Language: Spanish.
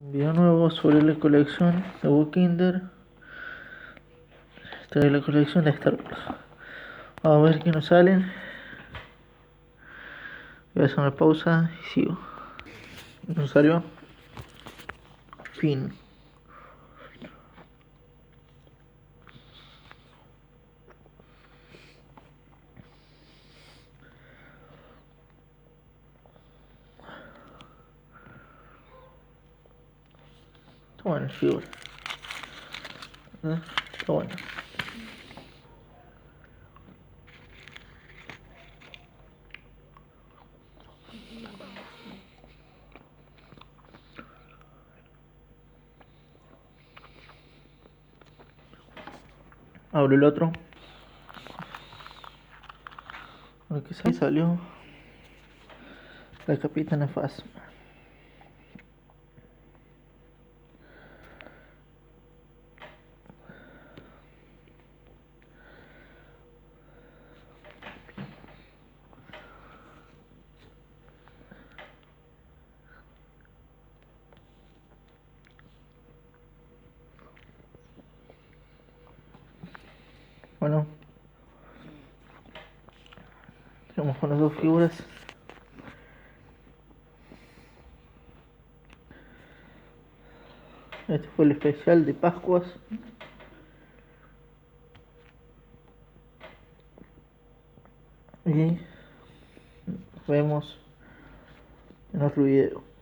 Un video nuevo sobre la colección de Bookinder. Esta es la colección de Star Wars. Vamos a ver qué nos salen. Voy a hacer una pausa y sigo. Nos salió Finn. Está bueno el figura. Está bueno. Abro el otro. Lo que salió la Capitana Phasma. Bueno, vamos con las dos figuras. Este fue el especial de Pascuas. Y nos vemos en otro video.